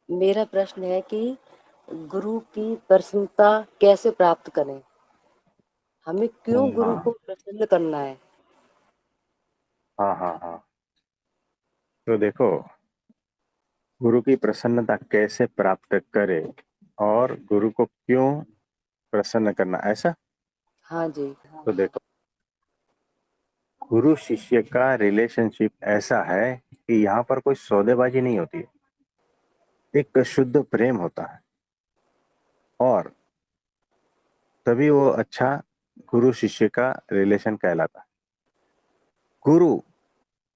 मेरा प्रश्न है कि गुरु की प्रसन्नता कैसे प्राप्त करें? हमें क्यों गुरु को हाँ प्रसन्न करना है? हाँ हाँ हाँ। तो देखो, गुरु की प्रसन्नता कैसे प्राप्त करे और गुरु को क्यों प्रसन्न करना, ऐसा। हाँ जी। तो देखो, गुरु शिष्य का रिलेशनशिप ऐसा है कि यहाँ पर कोई सौदेबाजी नहीं होती है। एक शुद्ध प्रेम होता है और तभी वो अच्छा गुरु शिष्य का रिलेशन कहलाता है। गुरु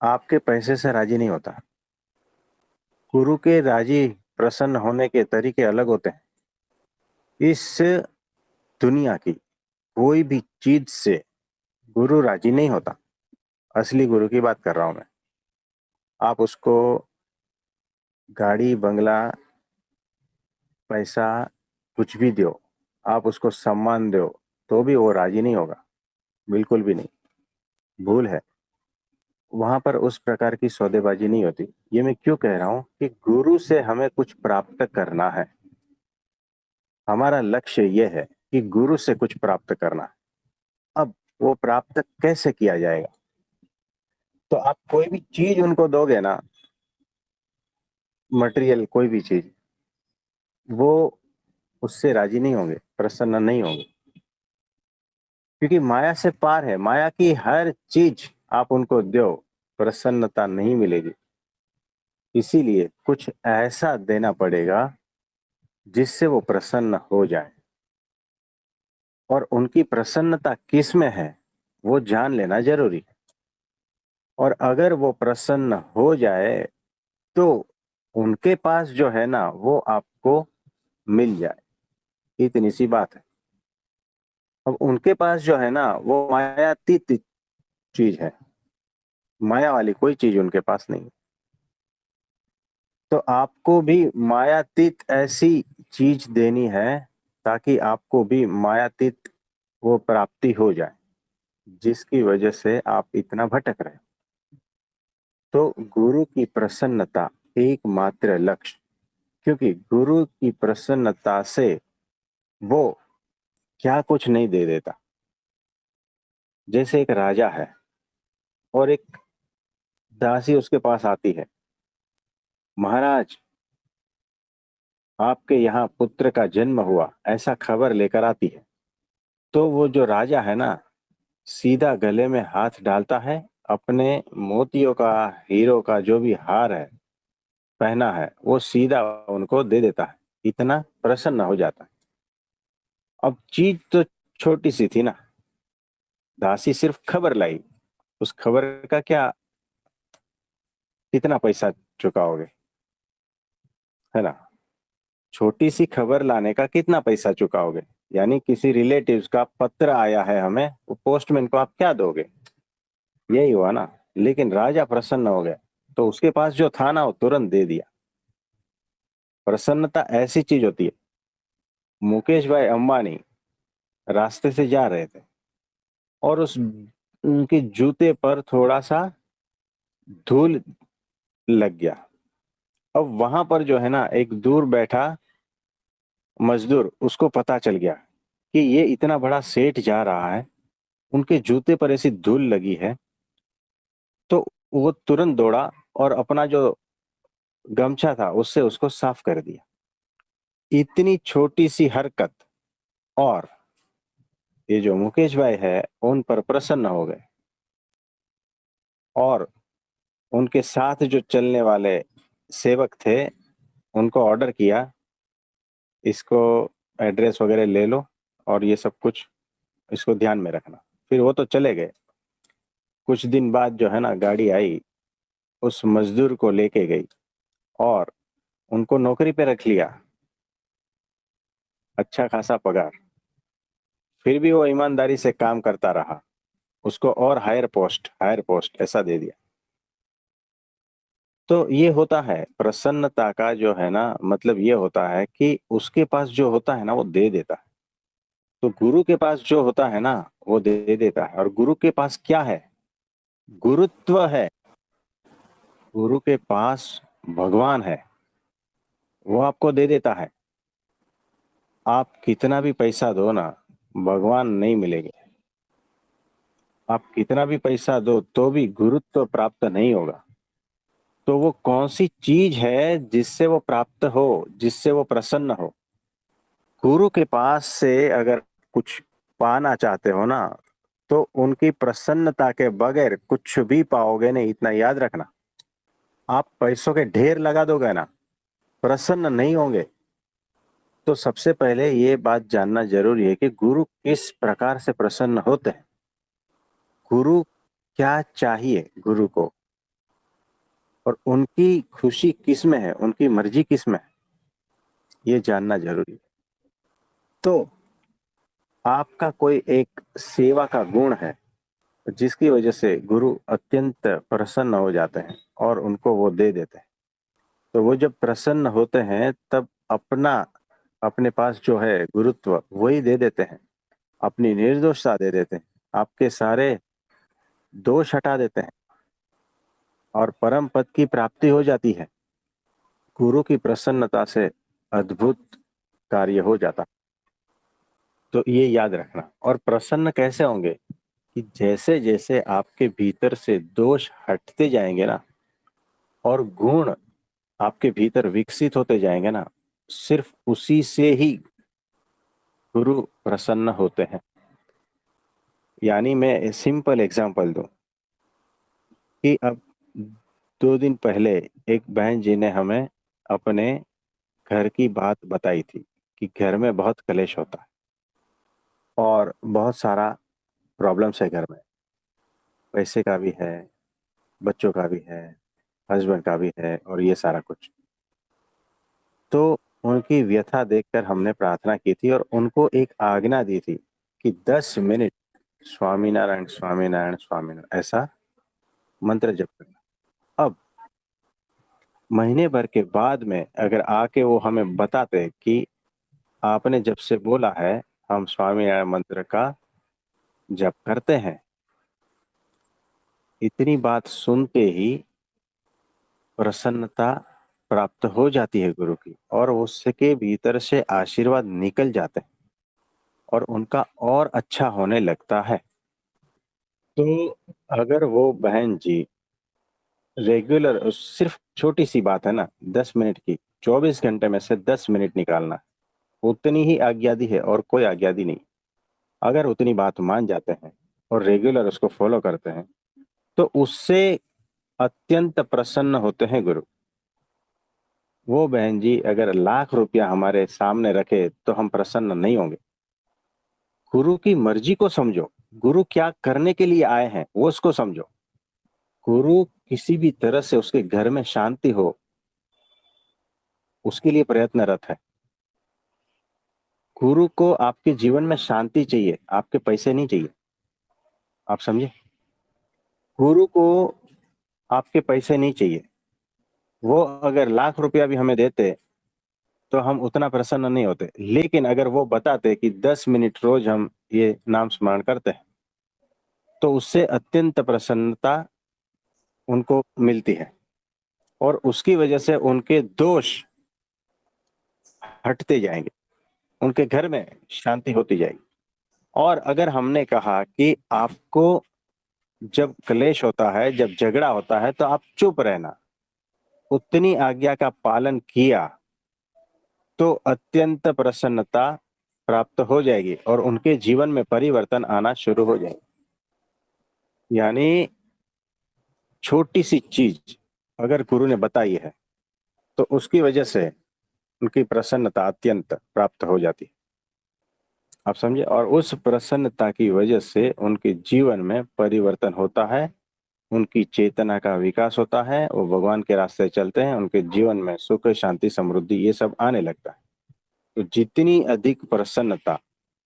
आपके पैसे से राजी नहीं होता। गुरु के राजी प्रसन्न होने के तरीके अलग होते हैं। इस दुनिया की कोई भी चीज से गुरु राजी नहीं होता। असली गुरु की बात कर रहा हूं मैं। आप उसको गाड़ी बंगला पैसा कुछ भी दो, आप उसको सम्मान दो, तो भी वो राजी नहीं होगा। बिल्कुल भी नहीं। भूल है। वहां पर उस प्रकार की सौदेबाजी नहीं होती। ये मैं क्यों कह रहा हूं कि गुरु से हमें कुछ प्राप्त करना है। हमारा लक्ष्य ये है कि गुरु से कुछ प्राप्त करना है। अब वो प्राप्त कैसे किया जाएगा? तो आप कोई भी चीज उनको दोगे ना, मटेरियल कोई भी चीज, वो उससे राजी नहीं होंगे, प्रसन्न नहीं होंगे। क्योंकि माया से पार है। माया की हर चीज आप उनको दो, प्रसन्नता नहीं मिलेगी। इसीलिए कुछ ऐसा देना पड़ेगा जिससे वो प्रसन्न हो जाए। और उनकी प्रसन्नता किस में है, वो जान लेना जरूरी है। और अगर वो प्रसन्न हो जाए तो उनके पास जो है ना, वो आपको मिल जाए। इतनी सी बात है। अब उनके पास जो है ना, वो मायातीत चीज है। माया वाली कोई चीज उनके पास नहीं। तो आपको भी मायातीत ऐसी चीज देनी है ताकि आपको भी मायातीत वो प्राप्ति हो जाए, जिसकी वजह से आप इतना भटक रहे हो। तो गुरु की प्रसन्नता एकमात्र लक्ष्य। क्योंकि गुरु की प्रसन्नता से वो क्या कुछ नहीं दे देता। जैसे एक राजा है और एक दासी उसके पास आती है, महाराज आपके यहाँ पुत्र का जन्म हुआ, ऐसा खबर लेकर आती है। तो वो जो राजा है ना, सीधा गले में हाथ डालता है, अपने मोतियों का, हीरो का जो भी हार है पहना है, वो सीधा उनको दे देता है। इतना प्रसन्न हो जाता है। अब चीज तो छोटी सी थी ना, दासी सिर्फ खबर लाई। उस खबर का क्या, कितना पैसा चुकाओगे, है ना? छोटी सी खबर लाने का कितना पैसा चुकाओगे? यानी किसी रिलेटिव्स का पत्र आया है हमें, वो पोस्टमैन को आप क्या दोगे? यही हुआ ना। लेकिन राजा प्रसन्न हो गया, तो उसके पास जो था ना, वो तुरंत दे दिया। प्रसन्नता ऐसी चीज होती है। मुकेश भाई अंबानी रास्ते से जा रहे थे और उस उनके जूते पर थोड़ा सा धूल लग गया। अब वहां पर जो है ना, एक दूर बैठा मजदूर, उसको पता चल गया कि ये इतना बड़ा सेठ जा रहा है, उनके जूते पर ऐसी धूल लगी है। तो वो तुरंत दौड़ा और अपना जो गमछा था उससे उसको साफ कर दिया। इतनी छोटी सी हरकत, और ये जो मुकेश भाई है उन पर प्रसन्न हो गए। और उनके साथ जो चलने वाले सेवक थे, उनको ऑर्डर किया, इसको एड्रेस वगैरह ले लो और ये सब कुछ इसको ध्यान में रखना। फिर वो तो चले गए। कुछ दिन बाद जो है ना, गाड़ी आई, उस मजदूर को लेके गई और उनको नौकरी पे रख लिया। अच्छा खासा पगार। फिर भी वो ईमानदारी से काम करता रहा। उसको और हायर पोस्ट ऐसा दे दिया। तो ये होता है प्रसन्नता का जो है ना, मतलब ये होता है कि उसके पास जो होता है ना, वो दे देता है। तो गुरु के पास जो होता है ना, वो दे देता है। और गुरु के पास क्या है? गुरुत्व है। गुरु के पास भगवान है। वो आपको दे देता है। आप कितना भी पैसा दो ना, भगवान नहीं मिलेंगे। आप कितना भी पैसा दो तो भी गुरुत्व प्राप्त नहीं होगा। तो वो कौन सी चीज है जिससे वो प्राप्त हो, जिससे वो प्रसन्न हो? गुरु के पास से अगर कुछ पाना चाहते हो ना, तो उनकी प्रसन्नता के बगैर कुछ भी पाओगे नहीं, इतना याद रखना। आप पैसों के ढेर लगा दोगे ना, प्रसन्न नहीं होंगे। तो सबसे पहले ये बात जानना जरूरी है कि गुरु किस प्रकार से प्रसन्न होते हैं, गुरु क्या चाहिए गुरु को, और उनकी खुशी किस में है, उनकी मर्जी किस में है, ये जानना जरूरी है। तो आपका कोई एक सेवा का गुण है जिसकी वजह से गुरु अत्यंत प्रसन्न हो जाते हैं और उनको वो दे देते हैं। तो वो जब प्रसन्न होते हैं तब अपना, अपने पास जो है गुरुत्व वही दे देते हैं, अपनी निर्दोषता दे देते हैं, आपके सारे दोष हटा देते हैं और परम पद की प्राप्ति हो जाती है। गुरु की प्रसन्नता से अद्भुत कार्य हो जाता। तो ये याद रखना। और प्रसन्न कैसे होंगे कि जैसे जैसे आपके भीतर से दोष हटते जाएंगे ना, और गुण आपके भीतर विकसित होते जाएंगे ना, सिर्फ उसी से ही गुरु प्रसन्न होते हैं। यानी मैं सिंपल एग्जांपल दूं कि अब 2 दिन पहले एक बहन जी ने हमें अपने घर की बात बताई थी कि घर में बहुत कलेश होता है और बहुत सारा प्रॉब्लम्स है घर में, पैसे का भी है, बच्चों का भी है, हस्बैंड का भी है, और ये सारा कुछ। तो उनकी व्यथा देखकर हमने प्रार्थना की थी और उनको एक आज्ञा दी थी कि 10 मिनट स्वामी नारायण स्वामी नारायण स्वामी नारायण ऐसा मंत्र जप करना। अब महीने भर के बाद में अगर आके वो हमें बताते कि आपने जब से बोला है हम स्वामी नारायण मंत्र का जप करते हैं, इतनी बात सुनते ही प्रसन्नता प्राप्त हो जाती है गुरु की, और उसके भीतर से आशीर्वाद निकल जाते हैं और उनका और अच्छा होने लगता है। तो अगर वो बहन जी रेगुलर, सिर्फ छोटी सी बात है ना 10 मिनट की, 24 घंटे में से 10 मिनट निकालना, उतनी ही आज्ञादी है और कोई आज्ञादी नहीं। अगर उतनी बात मान जाते हैं और रेगुलर उसको फॉलो करते हैं तो उससे अत्यंत प्रसन्न होते हैं गुरु। वो बहन जी अगर लाख रुपया हमारे सामने रखे तो हम प्रसन्न नहीं होंगे। गुरु की मर्जी को समझो, गुरु क्या करने के लिए आए हैं वो उसको समझो। गुरु किसी भी तरह से उसके घर में शांति हो उसके लिए प्रयत्नरत है। गुरु को आपके जीवन में शांति चाहिए, आपके पैसे नहीं चाहिए। आप समझे? गुरु को आपके पैसे नहीं चाहिए। वो अगर लाख रुपया भी हमें देते तो हम उतना प्रसन्न नहीं होते, लेकिन अगर वो बताते कि 10 मिनट रोज हम ये नाम स्मरण करते हैं तो उससे अत्यंत प्रसन्नता उनको मिलती है और उसकी वजह से उनके दोष हटते जाएंगे, उनके घर में शांति होती जाएगी। और अगर हमने कहा कि आपको जब क्लेश होता है, जब झगड़ा होता है तो आप चुप रहना, उतनी आज्ञा का पालन किया तो अत्यंत प्रसन्नता प्राप्त हो जाएगी और उनके जीवन में परिवर्तन आना शुरू हो जाएगा। यानी छोटी सी चीज अगर गुरु ने बताई है तो उसकी वजह से उनकी प्रसन्नता अत्यंत प्राप्त हो जाती है। आप समझे? और उस प्रसन्नता की वजह से उनके जीवन में परिवर्तन होता है, उनकी चेतना का विकास होता है, वो भगवान के रास्ते चलते हैं, उनके जीवन में सुख शांति समृद्धि ये सब आने लगता है। तो जितनी अधिक प्रसन्नता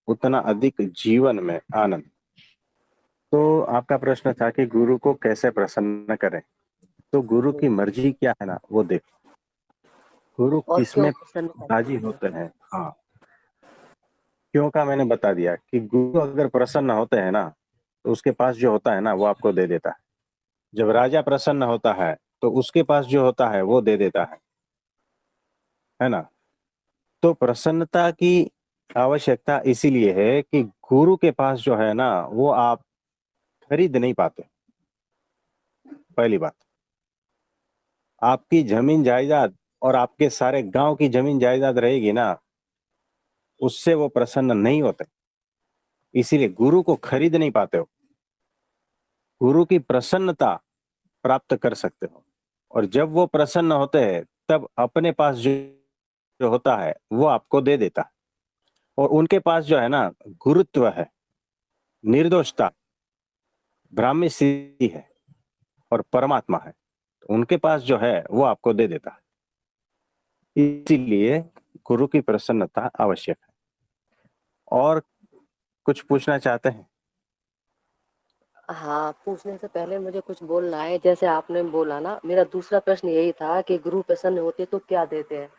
उतना अधिक जीवन में आनंद। तो आपका प्रश्न था कि गुरु को कैसे प्रसन्न करें। तो गुरु की मर्जी क्या है ना वो देखो, गुरु और क्यों किसमें प्रसन्न राजी करते हैं? होते हैं। हाँ, क्यों का मैंने बता दिया कि गुरु अगर प्रसन्न होते हैं ना तो उसके पास जो होता है ना वो आपको दे देता है। जब राजा प्रसन्न होता है तो उसके पास जो होता है वो दे देता है ना। तो प्रसन्नता की आवश्यकता इसीलिए है कि गुरु के पास जो है ना वो आप खरीद नहीं पाते। पहली बात, आपकी जमीन जायदाद और आपके सारे गांव की जमीन जायदाद रहेगी ना, उससे वो प्रसन्न नहीं होते। इसीलिए गुरु को खरीद नहीं पाते हो, गुरु की प्रसन्नता प्राप्त कर सकते हो। और जब वो प्रसन्न होते हैं तब अपने पास जो होता है वो आपको दे देता है। और उनके पास जो है ना गुरुत्व है, निर्दोषता, ब्राह्मी स्थिति है और परमात्मा है, तो उनके पास जो है वो आपको दे देता है। इसीलिए गुरु की प्रसन्नता आवश्यक है। और कुछ पूछना चाहते हैं? हाँ, पूछने से पहले मुझे कुछ बोलना है। जैसे आपने बोला ना, मेरा दूसरा प्रश्न यही था कि गुरु प्रसन्न होते तो क्या देते हैं।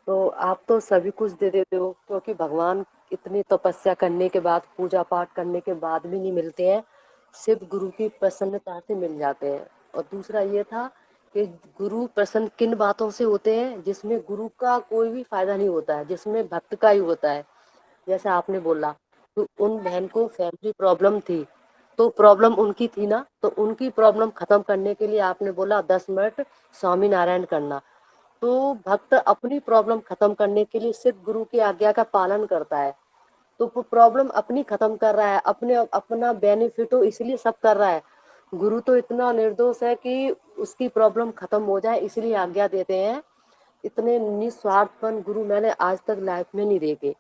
तो आप तो सभी कुछ दे देते हो, क्योंकि भगवान इतनी तपस्या करने के बाद, पूजा पाठ करने के बाद भी नहीं मिलते हैं, सिर्फ गुरु की प्रसन्नता से मिल जाते हैं। और दूसरा ये था कि गुरु प्रसन्न किन बातों से होते हैं, जिसमें गुरु का कोई भी फायदा नहीं होता है, जिसमें भक्त का ही होता है। जैसे आपने बोला, तो उन बहन को फैमिली प्रॉब्लम थी, तो प्रॉब्लम उनकी थी ना, तो उनकी प्रॉब्लम खत्म करने के लिए आपने बोला 10 मिनट स्वामी नारायण करना। तो भक्त अपनी प्रॉब्लम खत्म करने के लिए सिर्फ गुरु की आज्ञा का पालन करता है। तो वो प्रॉब्लम अपनी खत्म कर रहा है, अपने अपना बेनिफिट हो इसलिए सब कर रहा है। गुरु तो इतना निर्दोष है कि उसकी प्रॉब्लम खत्म हो जाए इसलिए आज्ञा देते हैं। इतने निस्वार्थपन गुरु मैंने आज तक लाइफ में नहीं देखे।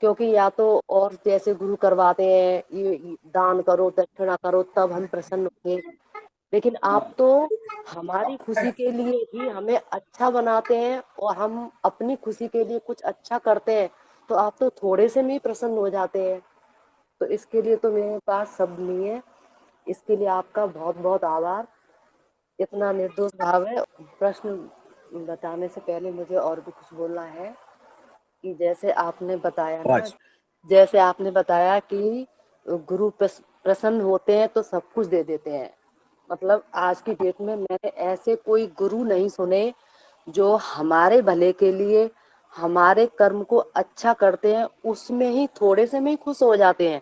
क्योंकि या तो और जैसे गुरु करवाते हैं, ये दान करो, दक्षिणा करो, तब हम प्रसन्न होंगे। लेकिन आप तो हमारी खुशी के लिए ही हमें अच्छा बनाते हैं, और हम अपनी खुशी के लिए कुछ अच्छा करते हैं, तो आप तो थोड़े से में ही प्रसन्न हो जाते हैं। तो इसके लिए तो मेरे पास शब्द नहीं है। इसके लिए आपका बहुत बहुत आभार। इतना निर्दोष भाव है। प्रश्न बताने से पहले मुझे और भी कुछ बोलना है कि जैसे आपने बताया ना, पाँच। जैसे आपने बताया कि गुरु प्रसन्न होते हैं तो सब कुछ दे देते हैं। मतलब आज की डेट में मैंने ऐसे कोई गुरु नहीं सुने जो हमारे भले के लिए हमारे कर्म को अच्छा करते हैं, उसमें ही थोड़े से में ही खुश हो जाते हैं।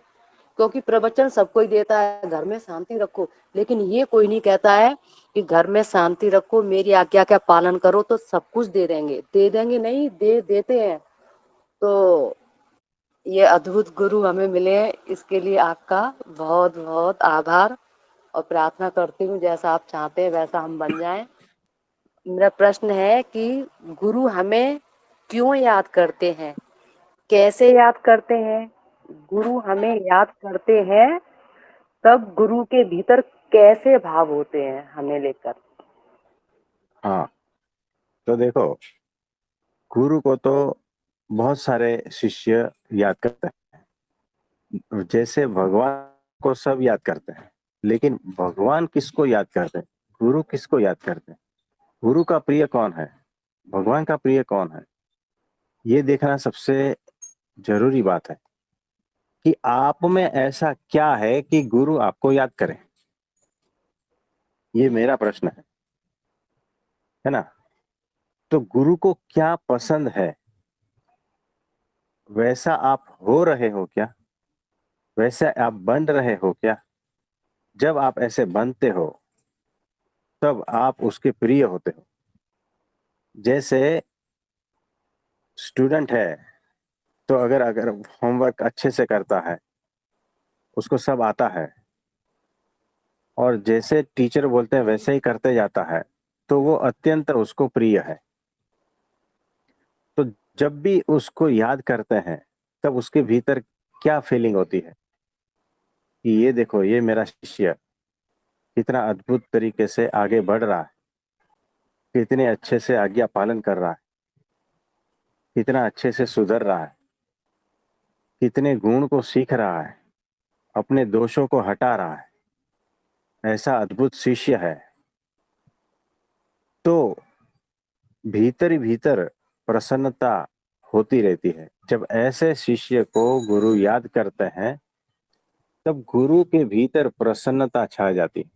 क्योंकि प्रवचन सबको ही देता है घर में शांति रखो, लेकिन ये कोई नहीं कहता है कि घर में शांति रखो, मेरी आज्ञा का पालन करो तो सब कुछ दे देंगे। दे देंगे नहीं, दे देते हैं। तो ये अद्भुत गुरु हमें मिले हैं, इसके लिए आपका बहुत बहुत आभार। और प्रार्थना करती हूँ जैसा आप चाहते हैं वैसा हम बन जाएं। मेरा प्रश्न है कि गुरु हमें क्यों याद करते हैं, कैसे याद करते हैं। गुरु हमें याद करते हैं, तब गुरु के भीतर कैसे भाव होते हैं हमें लेकर। हाँ, तो देखो, गुरु को तो बहुत सारे शिष्य याद करते हैं, जैसे भगवान को सब याद करते हैं। लेकिन भगवान किसको याद करते हैं, गुरु किसको याद करते हैं, गुरु का प्रिय कौन है, भगवान का प्रिय कौन है, ये देखना सबसे जरूरी बात है कि आप में ऐसा क्या है कि गुरु आपको याद करे। ये मेरा प्रश्न है ना। तो गुरु को क्या पसंद है, वैसा आप हो रहे हो क्या, वैसे आप बन रहे हो क्या। जब आप ऐसे बनते हो तब आप उसके प्रिय होते हो। जैसे स्टूडेंट है, तो अगर अगर होमवर्क अच्छे से करता है, उसको सब आता है, और जैसे टीचर बोलते हैं वैसे ही करते जाता है, तो वो अत्यंत उसको प्रिय है। तो जब भी उसको याद करते हैं तब उसके भीतर क्या फीलिंग होती है कि ये देखो, ये मेरा शिष्य कितना अद्भुत तरीके से आगे बढ़ रहा है, कितने अच्छे से आज्ञा पालन कर रहा है, कितना अच्छे से सुधर रहा है, कितने गुण को सीख रहा है, अपने दोषों को हटा रहा है, ऐसा अद्भुत शिष्य है। तो भीतर ही भीतर प्रसन्नता होती रहती है। जब ऐसे शिष्य को गुरु याद करते हैं तब गुरु के भीतर प्रसन्नता छा जाती है।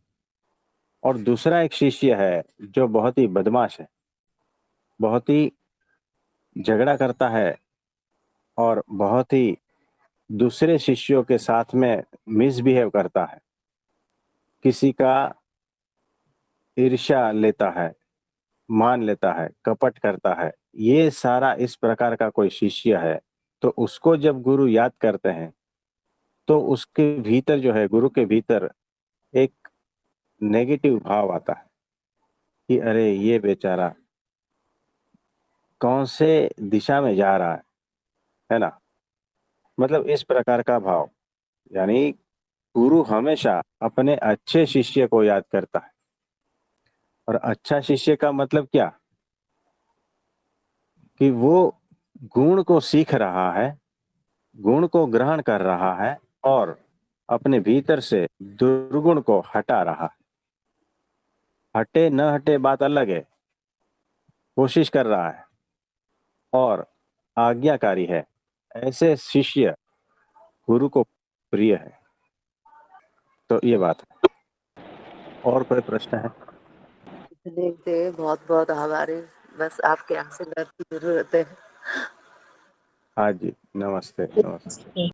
और दूसरा एक शिष्य है जो बहुत ही बदमाश है, बहुत ही झगड़ा करता है और बहुत ही दूसरे शिष्यों के साथ में मिसबिहेव करता है, किसी का ईर्ष्या लेता है, मान लेता है, कपट करता है, ये सारा इस प्रकार का कोई शिष्य है, तो उसको जब गुरु याद करते हैं, तो उसके भीतर जो है, गुरु के भीतर एक नेगेटिव भाव आता है कि अरे! ये बेचारा कौन से दिशा में जा रहा है ना? मतलब इस प्रकार का भाव, यानी गुरु हमेशा अपने अच्छे शिष्य को याद करता है। और अच्छा शिष्य का मतलब क्या? कि वो गुण को सीख रहा है, गुण को ग्रहण कर रहा है और अपने भीतर से दुर्गुण को हटा रहा है। हटे न हटे बात अलग है, कोशिश कर रहा है और आज्ञाकारी है। ऐसे शिष्य गुरु को प्रिय है। तो ये बात है। और कोई प्रश्न है? देखते बहुत बहुत आभारी, बस आपके आशीर्वाद की जरूरत है। हाँ जी, नमस्ते, नमस्ते।